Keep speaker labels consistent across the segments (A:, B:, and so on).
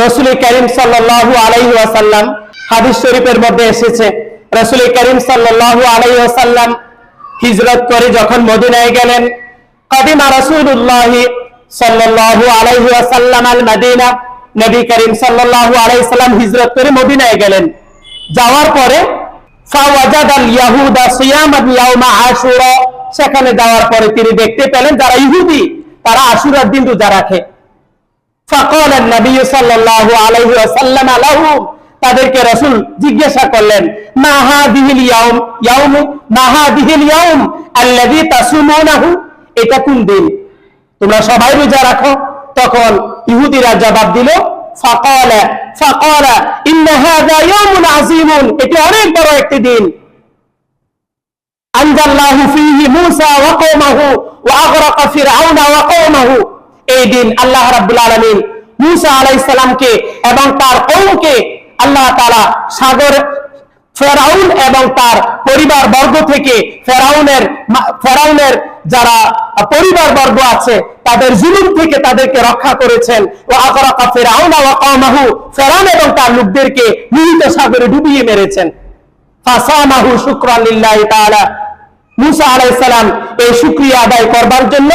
A: রাসূল করিম সাল্লাল্লাহু আলাইহি ওয়াসাল্লাম হাদিস শরীফের মধ্যে এসেছে, রাসূল করিম সাল্লাল্লাহু আলাইহি ওয়াসাল্লাম হিজরত করে যখন মদিনায় গেলেন, কাদিমা রাসূলুল্লাহ সাল্লাল্লাহু আলাইহি ওয়াসাল্লাম আল মদিনা, নবী করিম সাল্লাল্লাহু আলাইহি ওয়াসাল্লাম হিজরত করে মদিনায় গেলেন। যাওয়ার পরে ফাওয়াজাদাল ইয়াহুদা সিয়ামান ইয়াউমা আশুরা, সেখানে যাওয়ার পরে তিনি দেখতে পেলেন যারা ইহুদি তারা আশুরার দিন রোজা রাখে। ফাকাল নবী সাল্লাল্লাহু আলাইহি ওয়াসাল্লাম লাহুম, তাদেরকে রাসূল জিজ্ঞাসা করলেন, মা হাদিহিল ইয়াউম আল্লাযী তাসুমুনাহু, এটা কোন দিন তোমরা সবাই রোজা রাখো? তখন ইহুদিরা জবাব দিল, ফাকালা ইন্না হাযা ইয়াউমুন আযীমুন, এটা অনেক বড় একটি দিন। আনজাল্লাহু ফীহি মূসা ওয়া কওমাহু ওয়া আগরাকা ফিরআউনা ওয়া কওমাহু, এই দিন আল্লাহ রাব্বুল আলামিন মূসা আলাইহিস সালামকে এবং তার কওমকে আল্লাহ তাআলা সাগর ফেরাউন এবং তার পরিবার বর্গ থেকে ফেরাউনের যারা পরিবার বর্গ আছে তাদের জুলুম থেকে তাদেরকে রক্ষা করেছেন। ওয়া আগরাকা ফিরআউনা ওয়া কওমাহু, ফেরাউন এবং তার লোকদেরকে লোহিত সাগরে ডুবিয়ে মেরেছেন। ফাসামাহু শুকরান লিল্লাহি তাআলা, মূসা আলাইহিস সালাম এই শুকরিয়া আদায় করবার জন্য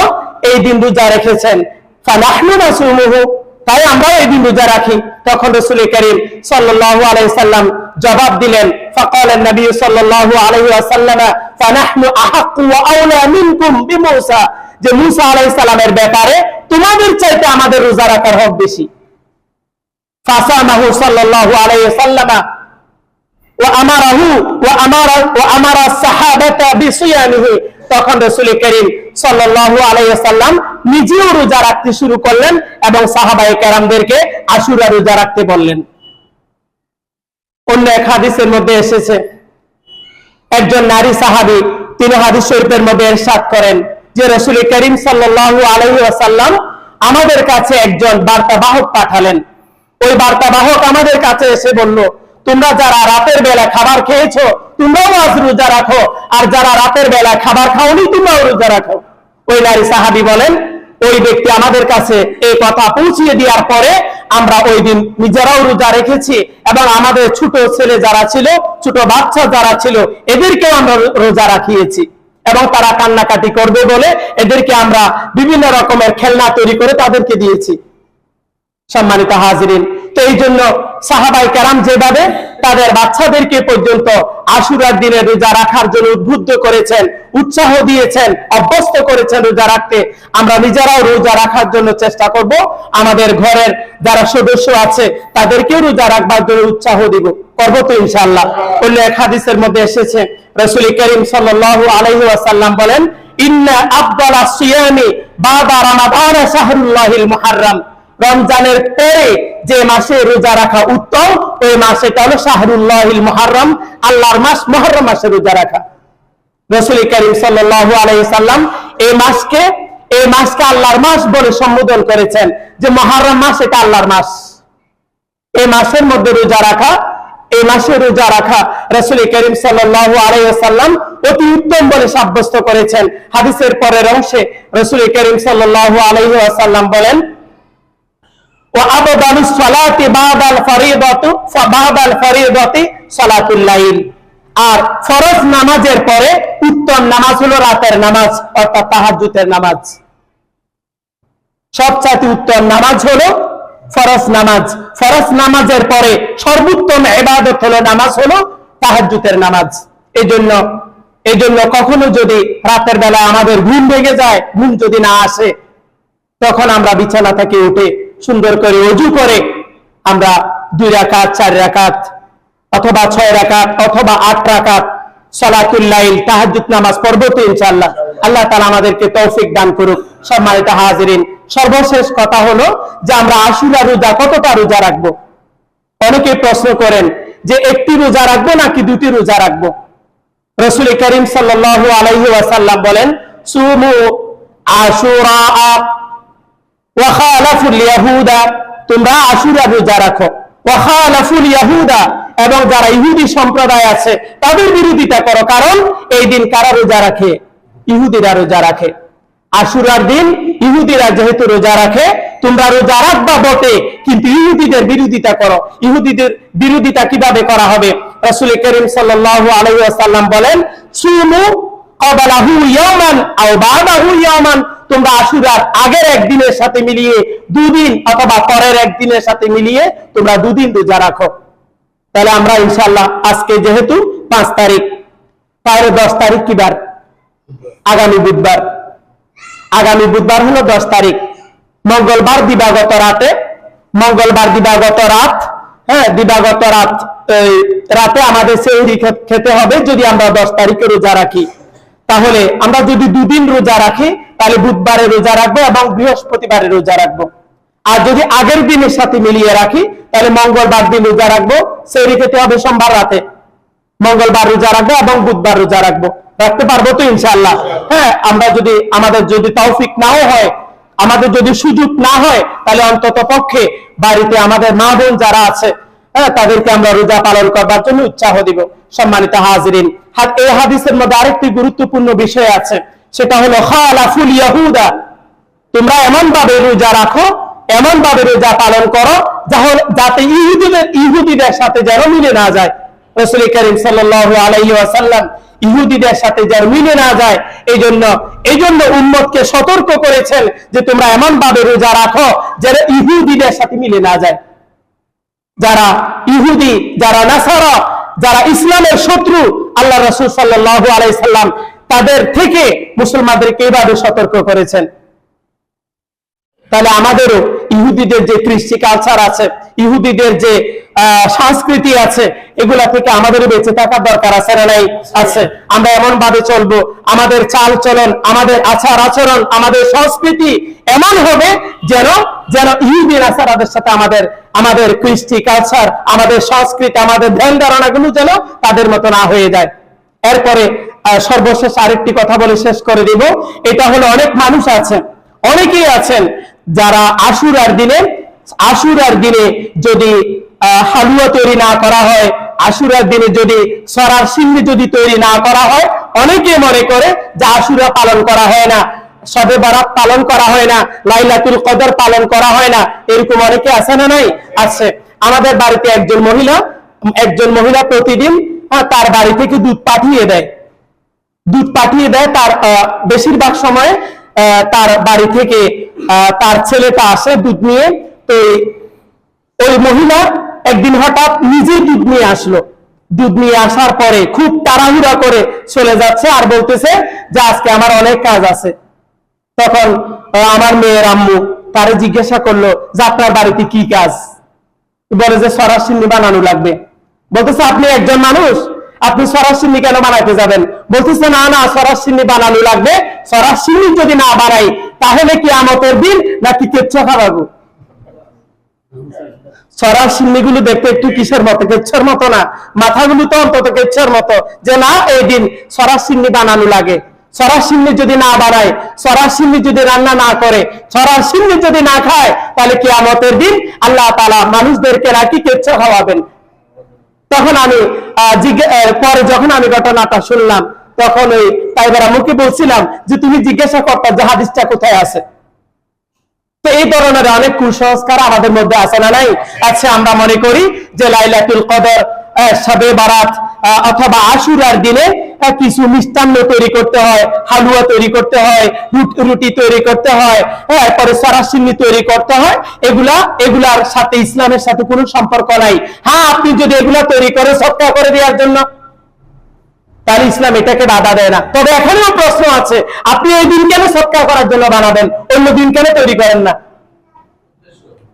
A: এই দিন রোজা রেখেছেন। ফানাহনু নাসুমুহু, তাই আমরা এই দিন রোজা রাখি। তখন রাসূল করিম সাল্লাল্লাহু আলাইহি সাল্লাম জবাব দিলেন, ফাকালা নবী সাল্লাল্লাহু আলাইহি ওয়াসাল্লাম ফানাহনু আহাক্কু ওয়া আওলা মিনকুম বিমূসা, যে মূসা আলাইহিস সালামের ব্যাপারে তোমাদের চাইতে আমাদের রোজা রাখার হক বেশি। ফাসামাহু সাল্লাল্লাহু আলাইহি ওয়াসাল্লাম ওয়া আমারা সাহাবাতা বিসিয়ামিহি, তখন রাসূল করিম সাল্লাল্লাহু আলাইহি ওয়াসাল্লাম নিজেও রোজা রাখতে শুরু করলেন এবং সাহাবায়ে কেরামদেরকে আশুরা রোজা রাখতে বললেন। অন্য এক হাদিসের মধ্যে এসেছে, একজন নারী সাহাবী তিনি হাদিস শরীফের মধ্যে ইরশাদ করেন যে রাসূল করিম সাল্লাল্লাহু আলাইহি ওয়াসাল্লাম আমাদের কাছে একজন বার্তাবাহক পাঠালেন। ওই বার্তাবাহক আমাদের কাছে এসে বলল, তোমরা যারা রাতের বেলা খাবার খেয়েছো তোমরাও আজ রোজা রাখো, আর যারা রাতের বেলা খাবার খাওনি তোমরাও রোজা রাখো। ওই নারী সাহাবী বলেন, ওই ব্যক্তি আমাদের কাছে এই কথা পৌঁছিয়ে দেওয়ার পরে আমরা ওই দিন নিজেরাও রোজা রেখেছি এবং আমাদের ছোট ছেলে যারা ছিল, ছোট বাচ্চা যারা ছিল, এদেরকেও আমরা রোজা রাখিয়েছি এবং তারা কান্নাকাটি করবে বলে এদেরকে আমরা বিভিন্ন রকমের খেলনা তৈরি করে তাদেরকে দিয়েছি। সম্মানিত হাজিরিন, তো এই জন্য সাহাবায়ে কেরাম যেভাবে তাদের বাচ্চাদেরকে পর্যন্ত আশুরার দিনে রোজা রাখার জন্য উদ্বুদ্ধ করেছেন, উৎসাহ দিয়েছেন, অভ্যস্ত করেছেন রোজা রাখতে, আমরা নিজেরাও রোজা রাখার জন্য চেষ্টা করব। আমাদের ঘরের যারা সদস্য আছে তাদেরকেও রোজা রাখবার জন্য উৎসাহ দিব, করব তো ইনশাআল্লাহ। অন্য এক হাদিসের মধ্যে এসেছে, রাসূল করিম সাল্লাল্লাহু আলাইহি ওয়াসাল্লাম বলেন, ইন্না আফদালাস সিয়ামি বাদা রমাদান শাহরুল্লাহিল মুহাররম, রমজানের পরে যে মাসে রোজা রাখা উত্তম ওই মাসটা হলো শাহরুল্লাহিল মুহাররম, আল্লাহর মাস মুহররম মাসে রোজা রাখা। রাসূল করিম সাল্লাল্লাহু আলাইহি সাল্লাম এই মাসকে আল্লাহর মাস বলে সম্বোধন করেছেন, যে মুহররম মাস এটা আল্লাহর মাস। এই মাসের মধ্যে রোজা রাখা, এই মাসে রোজা রাখা রাসূল করিম সাল্লাল্লাহু আলাইহি ওয়াসাল্লাম অতি উত্তম বলে সাব্যস্ত করেছেন। হাদিসের পরের অংশে রাসূল করিম সাল্লাল্লাহু আলাইহি ওয়াসাল্লাম বলেন, ওয়াআবদালুস সালাতি বাদাল ফরিদাতি সালাতুল লাইল, আর ফরজ নামাজের পরে উত্তম নামাজ হলো রাতের নামাজ অর্থাৎ তাহাজ্জুদের নামাজ। সবচেয়ে উত্তম নামাজ হলো ফরজ নামাজ। ফরজ নামাজের পরে সর্বোত্তম ইবাদত হলো নামাজ, হলো তাহাজ্জুদের নামাজ। এই জন্য কখনো যদি রাতের বেলা আমাদের ঘুম ভেঙে যায়, ঘুম যদি না আসে, তখন আমরা বিছানা থেকে উঠে সুন্দর করে ওযু করে আমরা 2 রাকাত 4 রাকাত অথবা 6 রাকাত অথবা 8 রাকাত সালাতুল লাইল তাহাজ্জুদ নামাজ পড়ব তো ইনশাআল্লাহ। আল্লাহ তাআলা আমাদেরকে তৌফিক দান করুক। সম্মানিত হাজিরিন, সর্বশেষ কথা হলো যে আমরা আশুরা রোজা কতটা রোজা রাখবো? অনেকে প্রশ্ন করেন যে একটি রোজা রাখবো নাকি 2টি রোজা রাখবো? রাসূল করিম সাল্লাল্লাহু আলাইহি ওয়াসাল্লাম বলেন, সুমু আশুরা ওয়া খালাফুল ইয়াহুদা, তোমরা আশুরা রোজা রাখো। ওয়া খালাফুল ইয়াহুদা, এবং যারা ইহুদি সম্প্রদায় আছে তাদের বিরোধিতা করো, কারণ এই দিন কারা রোজা রাখে? ইহুদিরা রোজা রাখে। আশুরার দিন ইহুদিরা যেহেতু রোজা রাখে, তোমরা রোজা রাখবা বটে, কিন্তু ইহুদিদের বিরোধিতা করো। ইহুদিদের বিরোধিতা কিভাবে করা হবে? রাসূল করিম সাল্লাল্লাহু আলাইহি ওয়াসাল্লাম বলেন, সুমু ক্বাবলাহু ইয়াওমান আও বা'দাহু ইয়াওমান, তোমরা আশুরার আগের একদিনের সাথে মিলিয়ে দুদিন অথবা পরের একদিনের সাথে মিলিয়ে তোমরা দুদিন রোজা রাখো। তাহলে আমরা ইনশাআল্লাহ আজকে যেহেতু 5 তারিখ, তাহলে 10 তারিখ কি বার? আগামী বুধবার। আগামী বুধবার হলো 10 তারিখ। মঙ্গলবার দিবাগত রাতে, মঙ্গলবার দিবাগত রাত, হ্যাঁ দিবাগত রাত, রাতে আমাদের সেহরি খেতে হবে যদি আমরা 10 তারিখে রোজা রাখি। তাহলে আমরা যদি দুদিন রোজা রাখি তাহলে বুধবারে রোজা রাখবো এবং বৃহস্পতিবারে রোজা রাখবো। আর যদি আগের দিনের সাথে মিলিয়ে রাখি তাহলে মঙ্গলবার দিন রোজা রাখবো, সেহরি খেতে হবে সোমবার রাতে। মঙ্গলবার রোজা রাখবো এবং বুধবার রোজা রাখবো। রাখতে পারবো তো ইনশাআল্লাহ? হ্যাঁ, আমরা যদি আমাদের যদি তৌফিক নাও হয়, আমাদের যদি সুযোগ না হয়, তাহলে অন্তত পক্ষে বাড়িতে আমাদের মা বোন যারা আছে, হ্যাঁ তাদেরকে আমরা রোজা পালন করবার জন্য উৎসাহ দিব। সম্মানিত হাজিরিন, এই হাদিসের মধ্যে আরেকটি গুরুত্বপূর্ণ বিষয় আছে, সেটা হলো খালাফুল ইয়াহুদা, তোমরা এমন ভাবে রোজা রাখো, এমন ভাবে রোজা পালন করো যাতে ইহুদিদের সাথে যেন মিলে না যায়। রাসূল করিম সাল্লাল্লাহু আলাইহি ওয়াসাল্লাম ইহুদিদের সাথে যেন মিলে না যায়, এই জন্য উম্মতকে সতর্ক করেছেন যে তোমরা এমন ভাবে রোজা রাখো যেন ইহুদিদের সাথে মিলে না যায়। যারা ইহুদি, যারা নাসারা, যারা ইসলামের শত্রু, আল্লাহ রাসূল সাল্লাল্লাহু আলাইহি সাল্লাম তাদের থেকে মুসলমানদেরকে এইভাবে সতর্ক করেছেন। তাহলে আমাদেরও ইহুদিদের যে কৃষ্টি কালচার আছে, ইহুদিদের যে সংস্কৃতি আছে, এগুলা থেকে আমাদেরও বেঁচে থাকার দরকার আছে না নাই? আছে। আমরা এমন ভাবে চলবো, আমাদের চাল চলন, আমাদের আচার আচরণ, আমাদের সংস্কৃতি এমন হবে যেন ইহুদি নাসারাদের সাথে আমাদের কৃষ্টি কালচার, আমাদের সংস্কৃতি, আমাদের ধ্যান ধারণাগুলো যেন তাদের মতো না হয়ে যায়। এরপরে সর্বশেষ আরেকটি কথা বলে শেষ করে দিব। এটা হলো অনেক মানুষ আছেন, অনেকেই আছেন যারা আশুরার দিনে যদি হালুয়া তৈরি না করা হয়, আশুরার দিনে যদি সরার সিন্নি যদি তৈরি না করা হয়, অনেকে মনে করে যে আশুরা পালন করা হয় না, শবে বরাত পালন করা হয় না, লাইলাতুল কদর পালন করা হয় না। এরকম অনেকে আছে না নাই? আছে। আমাদের বাড়িতে একজন মহিলা প্রতিদিন তার বাড়ি থেকে দুধ পাঠিয়ে দেয়। তার বেশিরভাগ সময় তার বাড়ি থেকে তার ছেলেটা আসে দুধ নিয়ে। তো ওই মহিলা একদিন হঠাৎ নিজে দুধ নিয়ে আসলো। দুধ নিয়ে আসার পরে খুব তাড়াহুড়া করে চলে যাচ্ছে আর বলতেছে যে আজকে আমার অনেক কাজ আছে। তখন আমার মেয়ের আম্মু তারে জিজ্ঞাসা করলো যে আপনার বাড়িতে কি কাজ? বলে যে সরার সিন্নি বানানো লাগবে। বলতেছে আপনি একজন মানুষ, আপনি সরার সিন্নি কেন বানাইতে যাবেন? বলতেছে না, সরার সিন্নি বানানো লাগবে। সরার সিন্নি যদি না বানাই তাহলে কিয়ামতের দিন নাকি কেচ্ছা খাওয়াবো। সরার সিন্নিগুলো দেখতে একটু কিসের মতো? কেচ্ছার মতো না, মাথাগুলো তো অন্তত কেচ্ছার মতো, যে না এই দিন সরার সিন্নি বানানো লাগে। সরার সিন্নি যদি না বানায়, সরার সিন্নি যদি রান্না না করে, সরার সিন্নি যদি না খায়, তাহলে কিয়ামতের দিন আল্লাহ তাআলা মানুষদেরকে নাকি কেচ্ছা খাওয়াবেন। তখন আমি পরে যখন আমি ঘটনাটা শুনলাম, তখন ওই তাইবার আম্মুকে বলছিলাম যে তুমি জিজ্ঞাসা করতে যে হাদিসটা কোথায় আছে। তো এই ধরনের অনেক কুসংস্কার আমাদের মধ্যে আছে না নাই? আচ্ছা, আমরা মনে করি যে লাইলাতুল কদর, শবে বারাত অথবা আশুরার দিনে কিছু মিষ্টান্ন তৈরি করতে হয়, হালুয়া তৈরি করতে হয়, রুটি তৈরি করতে হয়, এরপরে সরাসিন্নি তৈরি করতে হয়। এগুলার সাথে ইসলামের সাথে কোনো সম্পর্ক নাই। হ্যাঁ, আপনি যদি এগুলা তৈরি করে সৎকার করে দেওয়ার জন্য, তাহলে ইসলাম এটাকে বাধা দেয় না। তবে এখানেও প্রশ্ন আছে, আপনি এই দিন কেন সৎকার করার জন্য বানাবেন, অন্য দিন কেন তৈরি করেন না?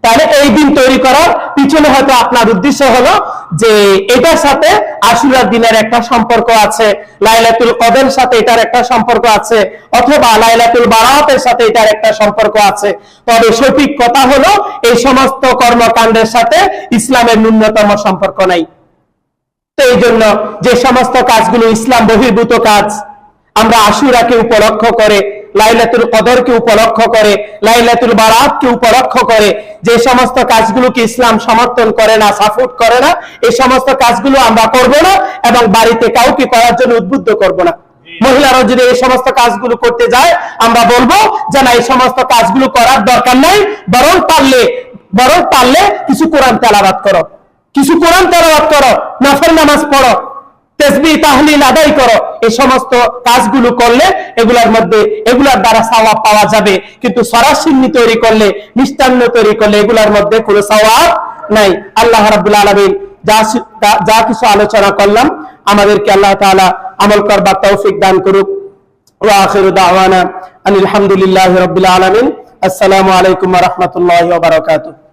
A: তাহলে এই দিন তৈরি করার পিছনে হয়তো আপনার উদ্দেশ্য হলো যে এটার সাথে আশুরার দিনের একটা সম্পর্ক আছে, লাইলাতুল কদরের সাথে এটার একটা সম্পর্ক আছে, অথবা লাইলাতুল বারাতের সাথে এটার একটা সম্পর্ক আছে। তবে সঠিক কথা হলো এই সমস্ত কর্মকাণ্ডের সাথে ইসলামের ন্যূনতম সম্পর্ক নাই। তো এই জন্য যে সমস্ত কাজগুলো ইসলাম বহির্ভূত কাজ, আমরা আশুরাকে উপলক্ষ করে, লাইলাতুল কদরকে উপলক্ষ করে, লাইলাতুল বারাতকে উপলক্ষ করে যে সমস্ত কাজগুলোকে ইসলাম সমর্থন করে না, সাপোর্ট করে না, এই সমস্ত কাজগুলো আমরা করব না এবং বাড়িতে কাউকে করার জন্য উদ্বুদ্ধ করব না। মহিলারা যদি এই সমস্ত কাজগুলো করতে যায়, আমরা বলবো যে না, এই সমস্ত কাজগুলো করার দরকার নাই, বরং পারলে কিছু কোরআন তেলাওয়াত করো, নফল নামাজ পড়ো, তাসবিহ তাহলিল আদায় করো। এই সমস্ত কাজগুলো করলে এগুলার দ্বারা সওয়াব পাওয়া যাবে। কিন্তু সরাসরি তৈরি করলে, মিষ্টান্ন তৈরি করলে এগুলার মধ্যে কোনো সওয়াব নাই। আল্লাহ রাব্বুল আলামিন যা কিছু আলোচনা করলাম, আমাদেরকে আল্লাহ তাআলা আমল করবার তৌফিক দান করুক। ওয়া আখিরু দাওয়ানা আলহামদুলিল্লাহি রাব্বিল আলামিন। আসসালামু আলাইকুম ওয়া রাহমাতুল্লাহি ওয়া বারাকাতুহু।